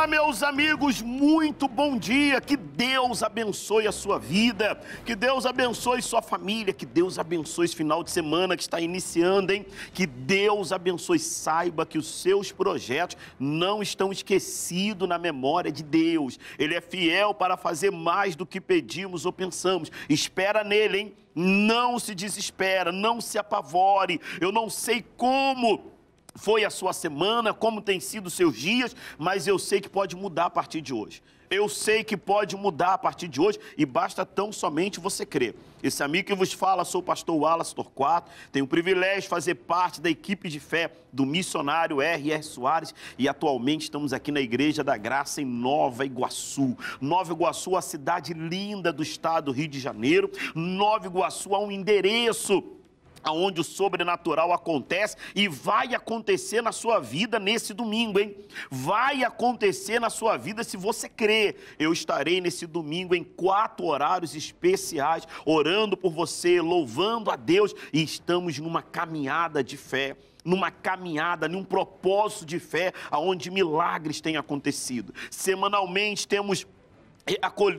Fala, meus amigos, muito bom dia, que Deus abençoe a sua vida, que Deus abençoe sua família, que Deus abençoe esse final de semana que está iniciando, hein? Que Deus abençoe, saiba que os seus projetos não estão esquecidos na memória de Deus, Ele é fiel para fazer mais do que pedimos ou pensamos, espera nele, hein? Não se desespera, não se apavore, eu não sei como foi a sua semana, como tem sido os seus dias, mas eu sei que pode mudar a partir de hoje. Eu sei que pode mudar a partir de hoje e basta tão somente você crer. Esse amigo que vos fala, sou o pastor Wallace Torquato, tenho o privilégio de fazer parte da equipe de fé do missionário R.R. Soares e atualmente estamos aqui na Igreja da Graça em Nova Iguaçu. Nova Iguaçu, a cidade linda do estado do Rio de Janeiro. Nova Iguaçu há um endereço aonde o sobrenatural acontece e vai acontecer na sua vida nesse domingo, hein? Vai acontecer na sua vida se você crer. Eu estarei nesse domingo em 4 horários especiais, orando por você, louvando a Deus e estamos numa caminhada de fé. Numa caminhada, num propósito de fé, aonde milagres têm acontecido. Semanalmente temos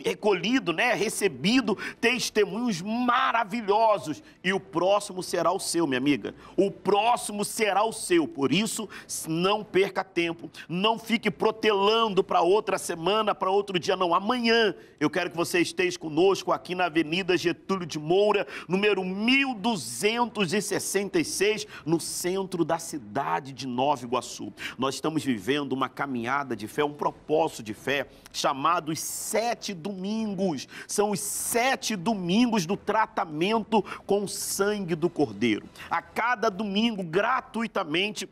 recolhido, recebido testemunhos maravilhosos e o próximo será o seu, minha amiga, o próximo será o seu, por isso não perca tempo, não fique protelando para outra semana, para outro dia, não, amanhã eu quero que você esteja conosco aqui na Avenida Getúlio de Moura, número 1266, no centro da cidade de Nova Iguaçu. Nós estamos vivendo uma caminhada de fé, um propósito de fé, chamado os 7 domingos, são os 7 domingos do tratamento com o sangue do Cordeiro. A cada domingo, gratuitamente,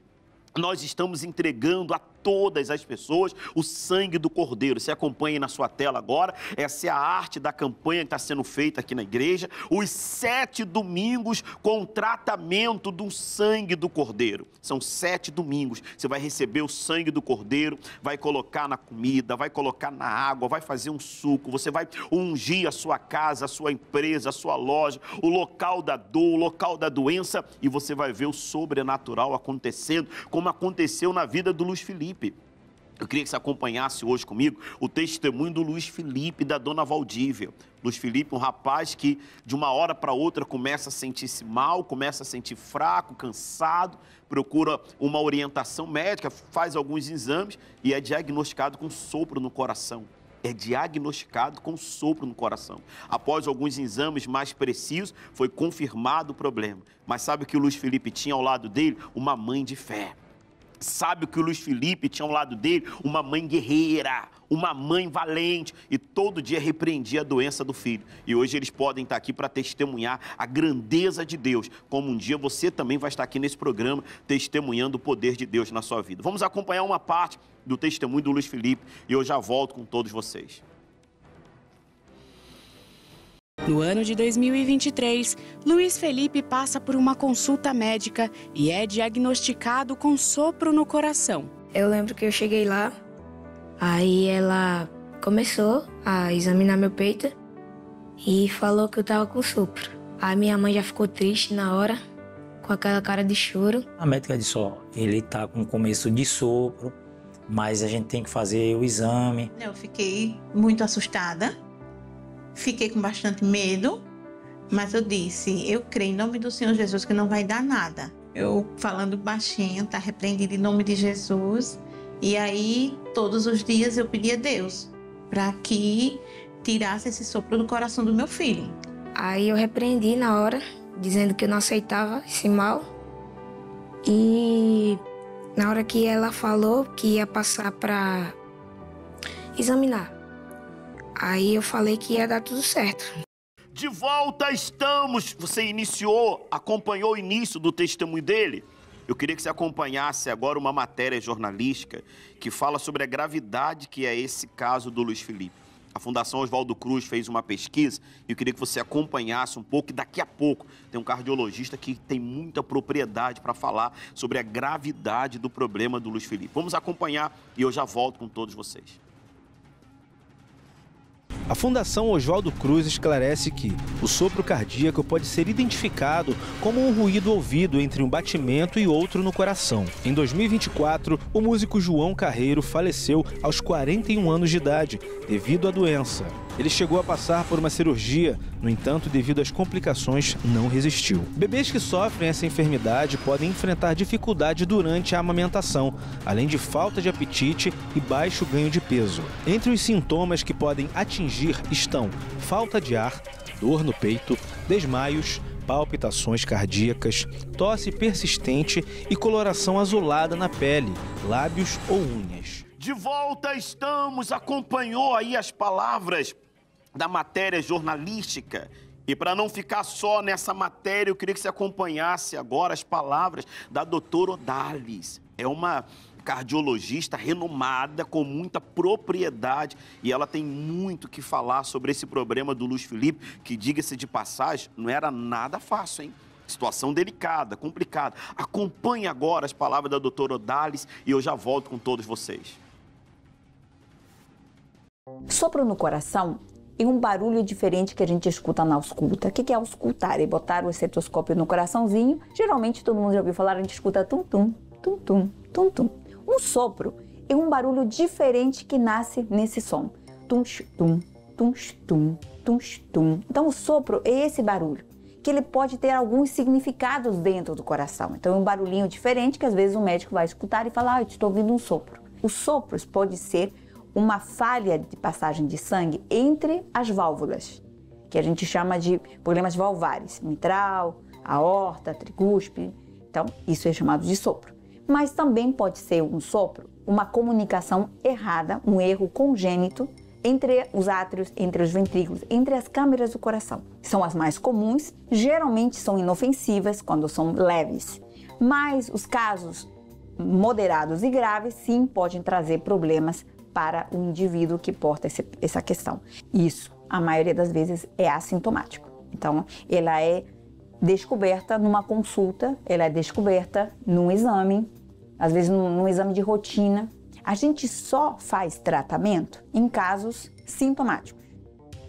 nós estamos entregando a todas as pessoas o sangue do Cordeiro. Você acompanha aí na sua tela agora, essa é a arte da campanha que está sendo feita aqui na igreja, os 7 domingos com tratamento do sangue do Cordeiro. São 7 domingos, você vai receber o sangue do Cordeiro, vai colocar na comida, vai colocar na água, vai fazer um suco, você vai ungir a sua casa, a sua empresa, a sua loja, o local da dor, o local da doença, e você vai ver o sobrenatural acontecendo, como aconteceu na vida do Luiz Felipe. Eu queria que você acompanhasse hoje comigo o testemunho do Luiz Felipe e da dona Valdívia. Luiz Felipe, um rapaz que de uma hora para outra começa a sentir-se mal, começa a sentir fraco, cansado, procura uma orientação médica, faz alguns exames e é diagnosticado com sopro no coração. É diagnosticado com sopro no coração. Após alguns exames mais precisos, foi confirmado o problema. Mas sabe o que o Luiz Felipe tinha ao lado dele? Uma mãe de fé. Sabe o que o Luiz Felipe tinha ao lado dele? Uma mãe guerreira, uma mãe valente e todo dia repreendia a doença do filho. E hoje eles podem estar aqui para testemunhar a grandeza de Deus, como um dia você também vai estar aqui nesse programa testemunhando o poder de Deus na sua vida. Vamos acompanhar uma parte do testemunho do Luiz Felipe e eu já volto com todos vocês. No ano de 2023, Luiz Felipe passa por uma consulta médica e é diagnosticado com sopro no coração. Eu lembro que eu cheguei lá, aí ela começou a examinar meu peito e falou que eu tava com sopro. Aí minha mãe já ficou triste na hora, com aquela cara de choro. A médica disse, ó, ele tá com começo de sopro, mas a gente tem que fazer o exame. Eu fiquei muito assustada. Fiquei com bastante medo, mas eu disse, eu creio em nome do Senhor Jesus que não vai dar nada. Eu falando baixinho, tá repreendido em nome de Jesus. E aí, todos os dias eu pedi a Deus para que tirasse esse sopro do coração do meu filho. Aí eu repreendi na hora, dizendo que eu não aceitava esse mal. E na hora que ela falou que ia passar para examinar, aí eu falei que ia dar tudo certo. De volta estamos! Você acompanhou o início do testemunho dele? Eu queria que você acompanhasse agora uma matéria jornalística que fala sobre a gravidade que é esse caso do Luiz Felipe. A Fundação Oswaldo Cruz fez uma pesquisa e eu queria que você acompanhasse um pouco. E daqui a pouco tem um cardiologista que tem muita propriedade para falar sobre a gravidade do problema do Luiz Felipe. Vamos acompanhar e eu já volto com todos vocês. A Fundação Oswaldo Cruz esclarece que o sopro cardíaco pode ser identificado como um ruído ouvido entre um batimento e outro no coração. Em 2024, o músico João Carreiro faleceu aos 41 anos de idade devido à doença. Ele chegou a passar por uma cirurgia, no entanto, devido às complicações, não resistiu. Bebês que sofrem essa enfermidade podem enfrentar dificuldade durante a amamentação, além de falta de apetite e baixo ganho de peso. Entre os sintomas que podem atingir estão falta de ar, dor no peito, desmaios, palpitações cardíacas, tosse persistente e coloração azulada na pele, lábios ou unhas. De volta estamos, acompanhou aí as palavras da matéria jornalística. E para não ficar só nessa matéria, eu queria que você acompanhasse agora as palavras da doutora Odalis. É uma cardiologista renomada, com muita propriedade, e ela tem muito que falar sobre esse problema do Luiz Felipe, que, diga-se de passagem, não era nada fácil, hein? Situação delicada, complicada. Acompanhe agora as palavras da doutora Odalis e eu já volto com todos vocês. Sopro no coração é um barulho diferente que a gente escuta na ausculta. O que é auscultar? É botar o estetoscópio no coraçãozinho. Geralmente, todo mundo já ouviu falar, a gente escuta tum-tum, tum-tum, tum-tum. Um sopro é um barulho diferente que nasce nesse som. Tum-tum, tum-tum, tum-tum. Então, o sopro é esse barulho, que ele pode ter alguns significados dentro do coração. Então, é um barulhinho diferente que, às vezes, o médico vai escutar e falar, eu estou ouvindo um sopro. Os sopros podem ser uma falha de passagem de sangue entre as válvulas, que a gente chama de problemas valvares, mitral, aorta, tricúspide. Então, isso é chamado de sopro. Mas também pode ser um sopro, uma comunicação errada, um erro congênito entre os átrios, entre os ventrículos, entre as câmeras do coração. São as mais comuns, geralmente são inofensivas quando são leves. Mas os casos moderados e graves, sim, podem trazer problemas para o indivíduo que porta essa questão. Isso, a maioria das vezes, é assintomático. Então, ela é descoberta numa consulta, ela é descoberta num exame, às vezes num exame de rotina. A gente só faz tratamento em casos sintomáticos,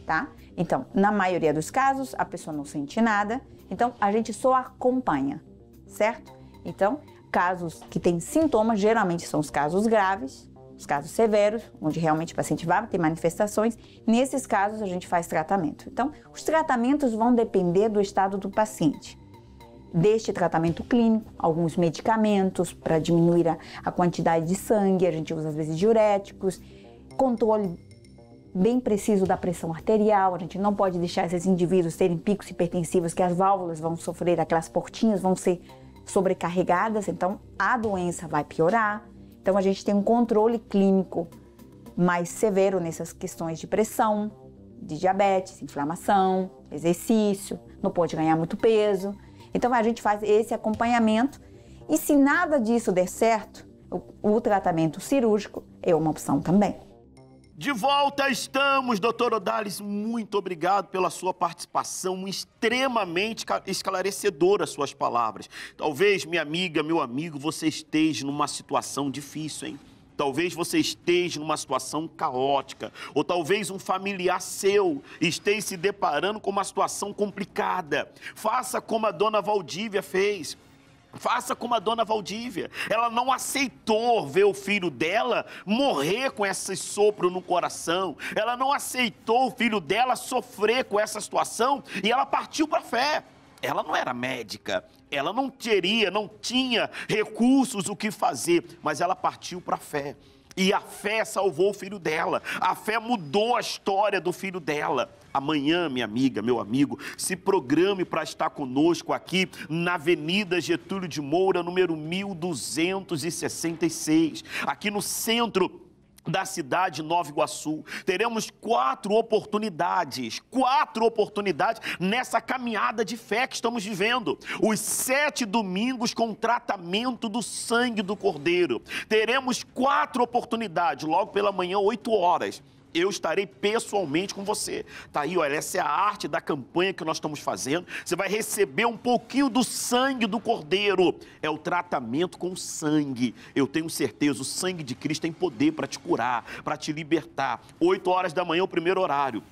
tá? Então, na maioria dos casos, a pessoa não sente nada, então a gente só acompanha, certo? Então, casos que têm sintomas, geralmente são os casos graves, os casos severos, onde realmente o paciente vai ter manifestações. Nesses casos, a gente faz tratamento. Então, os tratamentos vão depender do estado do paciente. Deste tratamento clínico, alguns medicamentos para diminuir a quantidade de sangue, a gente usa às vezes diuréticos, controle bem preciso da pressão arterial, a gente não pode deixar esses indivíduos terem picos hipertensivos, que as válvulas vão sofrer, aquelas portinhas vão ser sobrecarregadas, então a doença vai piorar. Então, a gente tem um controle clínico mais severo nessas questões de pressão, de diabetes, inflamação, exercício, não pode ganhar muito peso. Então, a gente faz esse acompanhamento e, se nada disso der certo, o tratamento cirúrgico é uma opção também. De volta estamos, doutor Odalis, muito obrigado pela sua participação, extremamente esclarecedora as suas palavras. Talvez, minha amiga, meu amigo, você esteja numa situação difícil, hein? Talvez você esteja numa situação caótica, ou talvez um familiar seu esteja se deparando com uma situação complicada. Faça como a dona Valdívia fez. Faça como a dona Valdívia. Ela não aceitou ver o filho dela morrer com esse sopro no coração. Ela não aceitou o filho dela sofrer com essa situação e ela partiu para a fé. Ela não era médica, ela não tinha recursos o que fazer, mas ela partiu para a fé. E a fé salvou o filho dela. A fé mudou a história do filho dela. Amanhã, minha amiga, meu amigo, se programe para estar conosco aqui na Avenida Getúlio de Moura, número 1266, aqui no centro da cidade de Nova Iguaçu. Teremos 4 oportunidades nessa caminhada de fé que estamos vivendo. Os 7 domingos com tratamento do sangue do Cordeiro. Teremos 4 oportunidades, logo pela manhã, 8 horas. Eu estarei pessoalmente com você. Tá aí, olha, essa é a arte da campanha que nós estamos fazendo. Você vai receber um pouquinho do sangue do Cordeiro. É o tratamento com sangue. Eu tenho certeza, o sangue de Cristo tem poder para te curar, para te libertar. 8 horas da manhã, o primeiro horário.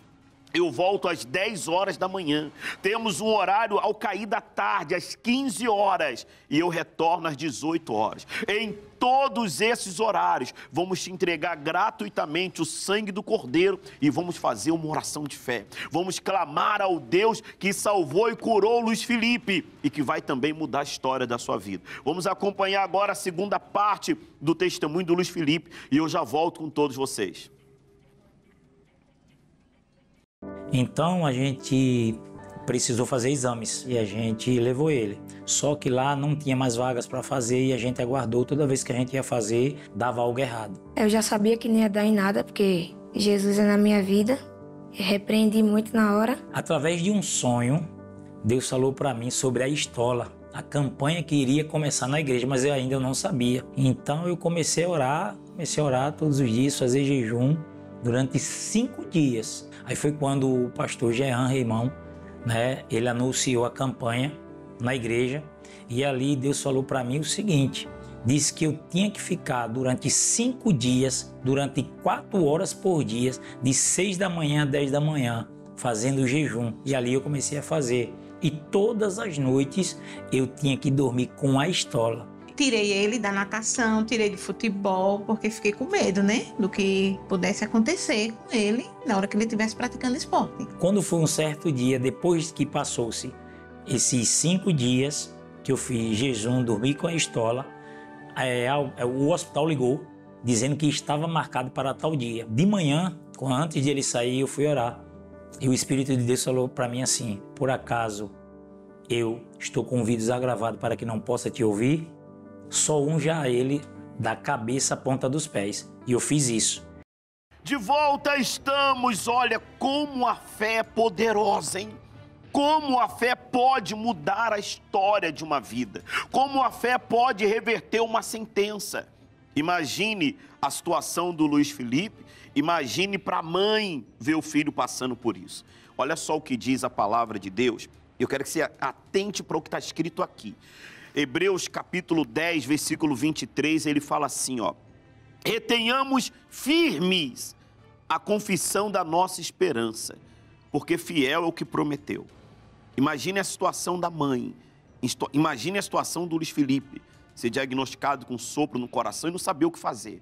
Eu volto às 10 horas da manhã. Temos um horário ao cair da tarde, às 15 horas. E eu retorno às 18 horas. Em todos esses horários, vamos te entregar gratuitamente o sangue do Cordeiro e vamos fazer uma oração de fé. Vamos clamar ao Deus que salvou e curou Luiz Felipe e que vai também mudar a história da sua vida. Vamos acompanhar agora a segunda parte do testemunho do Luiz Felipe e eu já volto com todos vocês. Então a gente precisou fazer exames e a gente levou ele. Só que lá não tinha mais vagas para fazer e a gente aguardou. Toda vez que a gente ia fazer, dava algo errado. Eu já sabia que não ia dar em nada, porque Jesus é na minha vida. Eu repreendi muito na hora. Através de um sonho, Deus falou para mim sobre a estola, a campanha que iria começar na igreja, mas eu ainda não sabia. Então eu comecei a orar todos os dias, fazer jejum durante 5 dias. Aí foi quando o pastor Jean Reimão, ele anunciou a campanha na igreja e ali Deus falou para mim o seguinte, disse que eu tinha que ficar durante 5 dias, durante 4 horas por dia, de 6 da manhã a 10 da manhã, fazendo jejum. E ali eu comecei a fazer. E todas as noites eu tinha que dormir com a estola. Tirei ele da natação, tirei de futebol, porque fiquei com medo, do que pudesse acontecer com ele na hora que ele estivesse praticando esporte. Quando foi um certo dia, depois que passou-se esses 5 dias que eu fiz jejum, dormi com a estola, o hospital ligou, dizendo que estava marcado para tal dia. De manhã, antes de ele sair, eu fui orar. E o Espírito de Deus falou para mim assim, por acaso eu estou com ouvidos agravados para que não possa te ouvir? Só unja ele da cabeça à ponta dos pés. E eu fiz isso. De volta estamos. Olha como a fé é poderosa, hein? Como a fé pode mudar a história de uma vida. Como a fé pode reverter uma sentença. Imagine a situação do Luiz Felipe. Imagine para a mãe ver o filho passando por isso. Olha só o que diz a palavra de Deus. Eu quero que você atente para o que está escrito aqui. Hebreus capítulo 10, versículo 23, ele fala assim, retenhamos firmes a confissão da nossa esperança, porque fiel é o que prometeu. Imagine a situação da mãe, imagine a situação do Luiz Felipe, ser diagnosticado com sopro no coração e não saber o que fazer.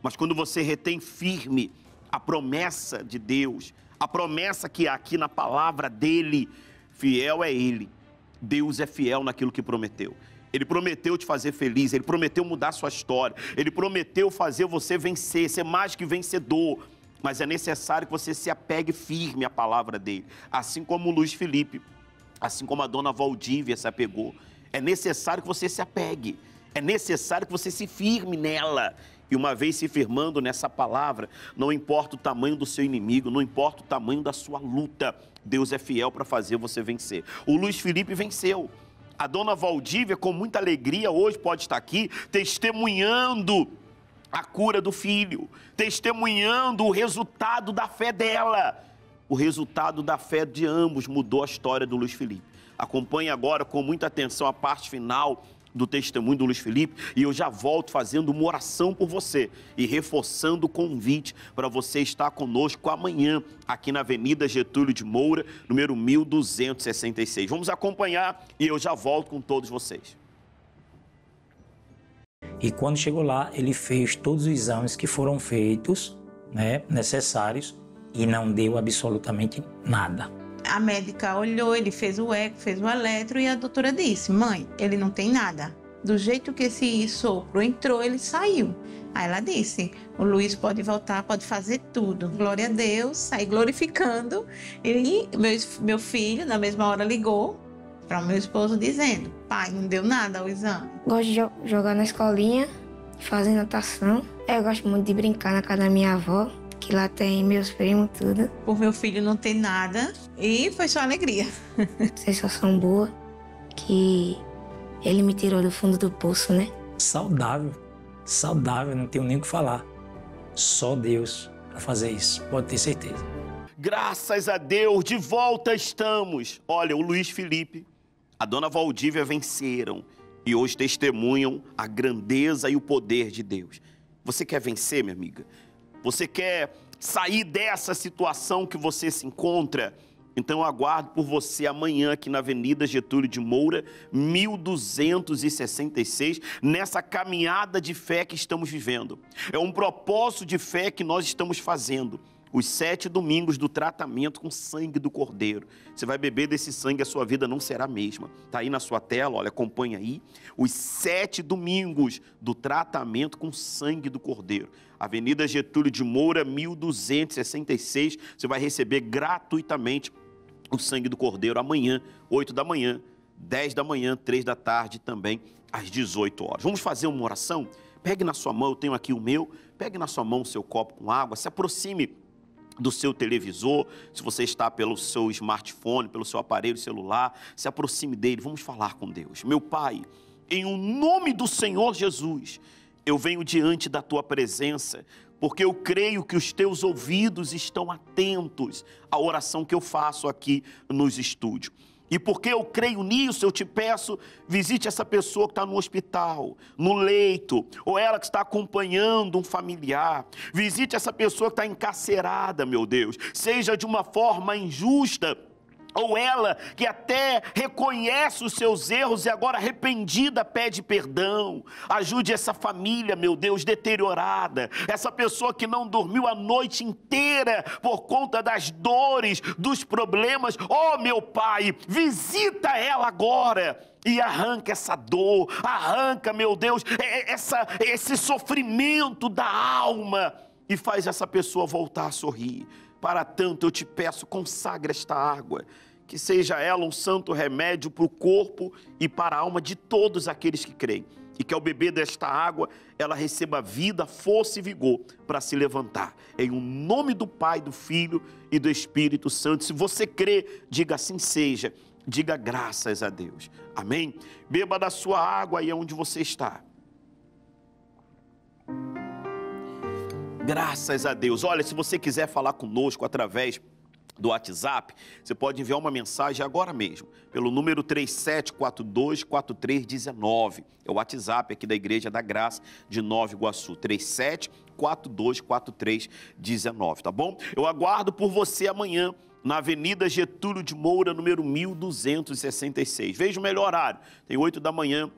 Mas quando você retém firme a promessa de Deus, a promessa que há aqui na palavra dele, fiel é ele. Deus é fiel naquilo que prometeu. Ele prometeu te fazer feliz, ele prometeu mudar sua história, ele prometeu fazer você vencer, ser mais que vencedor. Mas é necessário que você se apegue firme à palavra dele. Assim como o Luiz Felipe, assim como a dona Valdívia se apegou. É necessário que você se apegue, é necessário que você se firme nela. E uma vez se firmando nessa palavra, não importa o tamanho do seu inimigo, não importa o tamanho da sua luta, Deus é fiel para fazer você vencer. O Luiz Felipe venceu. A dona Valdívia, com muita alegria, hoje pode estar aqui testemunhando a cura do filho, testemunhando o resultado da fé dela. O resultado da fé de ambos mudou a história do Luiz Felipe. Acompanhe agora com muita atenção a parte final do testemunho do Luiz Felipe e eu já volto fazendo uma oração por você e reforçando o convite para você estar conosco amanhã aqui na Avenida Getúlio de Moura, número 1266. Vamos acompanhar e eu já volto com todos vocês. E quando chegou lá, ele fez todos os exames que foram feitos, necessários, e não deu absolutamente nada. A médica olhou, ele fez o eco, fez o eletro e a doutora disse, mãe, ele não tem nada. Do jeito que esse sopro entrou, ele saiu. Aí ela disse, o Luiz pode voltar, pode fazer tudo. Glória a Deus, saí glorificando. E meu filho, na mesma hora, ligou para o meu esposo dizendo, pai, não deu nada ao exame. Gosto de jogar na escolinha, fazer natação. Eu gosto muito de brincar na casa da minha avó, que lá tem meus primos, tudo. Por meu filho não ter nada, e foi só alegria. Sensação boa, que ele me tirou do fundo do poço, Saudável, não tenho nem o que falar. Só Deus. para fazer isso, pode ter certeza. Graças a Deus, de volta estamos. Olha, o Luiz Felipe, a dona Valdívia venceram e hoje testemunham a grandeza e o poder de Deus. Você quer vencer, minha amiga? Você quer sair dessa situação que você se encontra? Então eu aguardo por você amanhã aqui na Avenida Getúlio de Moura, 1266, nessa caminhada de fé que estamos vivendo. É um propósito de fé que nós estamos fazendo. Os 7 domingos do tratamento com sangue do Cordeiro. Você vai beber desse sangue, a sua vida não será a mesma. Está aí na sua tela, olha, acompanha aí. Os 7 domingos do tratamento com sangue do Cordeiro. Avenida Getúlio de Moura, 1266. Você vai receber gratuitamente o sangue do Cordeiro amanhã, 8 da manhã, 10 da manhã, 3 da tarde também, às 18 horas. Vamos fazer uma oração? Pegue na sua mão, eu tenho aqui o meu. Pegue na sua mão o seu copo com água, se aproxime do seu televisor, se você está pelo seu smartphone, pelo seu aparelho celular, se aproxime dele, vamos falar com Deus. Meu Pai, em o nome do Senhor Jesus, eu venho diante da Tua presença, porque eu creio que os Teus ouvidos estão atentos à oração que eu faço aqui nos estúdios. E porque eu creio nisso, eu te peço, visite essa pessoa que está no hospital, no leito, ou ela que está acompanhando um familiar. Visite essa pessoa que está encarcerada, meu Deus, seja de uma forma injusta, ou ela que até reconhece os seus erros e agora arrependida pede perdão. Ajude essa família, meu Deus, deteriorada. Essa pessoa que não dormiu a noite inteira por conta das dores, dos problemas. Oh, meu Pai, visita ela agora. E arranca essa dor, arranca, meu Deus, esse sofrimento da alma. E faz essa pessoa voltar a sorrir. Para tanto, eu te peço, consagra esta água, que seja ela um santo remédio para o corpo e para a alma de todos aqueles que creem. E que ao beber desta água, ela receba vida, força e vigor para se levantar. Em o nome do Pai, do Filho e do Espírito Santo. Se você crê, diga assim seja. Diga graças a Deus. Amém? Beba da sua água aí onde você está. Graças a Deus. Olha, se você quiser falar conosco através do WhatsApp, você pode enviar uma mensagem agora mesmo, pelo número 3742-4319. É o WhatsApp aqui da Igreja da Graça de Nova Iguaçu, 3742-4319, tá bom? Eu aguardo por você amanhã, na Avenida Getúlio de Moura, número 1266. Veja o melhor horário, tem 8 da manhã,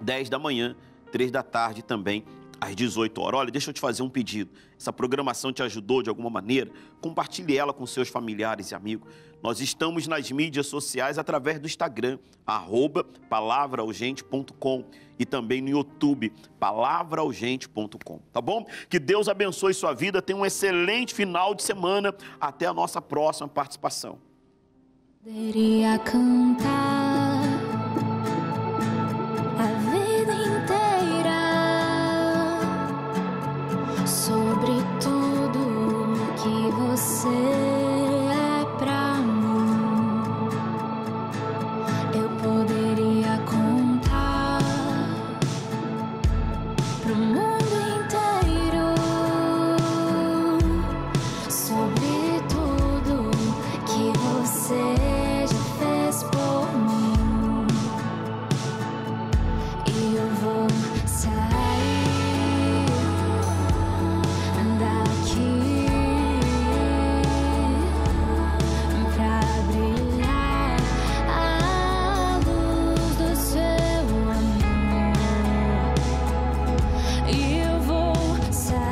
10 da manhã, 3 da tarde também, às 18 horas. Olha, deixa eu te fazer um pedido. Essa programação te ajudou de alguma maneira? Compartilhe ela com seus familiares e amigos. Nós estamos nas mídias sociais através do Instagram, @palavraurgente.com, e também no YouTube, palavraurgente.com, tá bom? Que Deus abençoe sua vida, tenha um excelente final de semana. Até a nossa próxima participação. Poderia cantar a vida inteira sobre tudo que você é pra mim. Eu poderia contar pro mundo inteiro sobre tudo que você já fez por mim. E eu vou sair daqui pra brilhar a luz do seu amor. E eu vou sair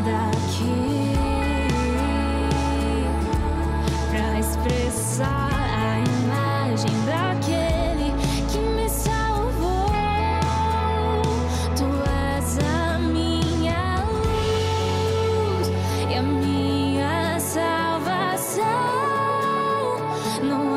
daqui pra expressar a imagem daquele que me salvou. Tu és a minha luz e a minha salvação. Não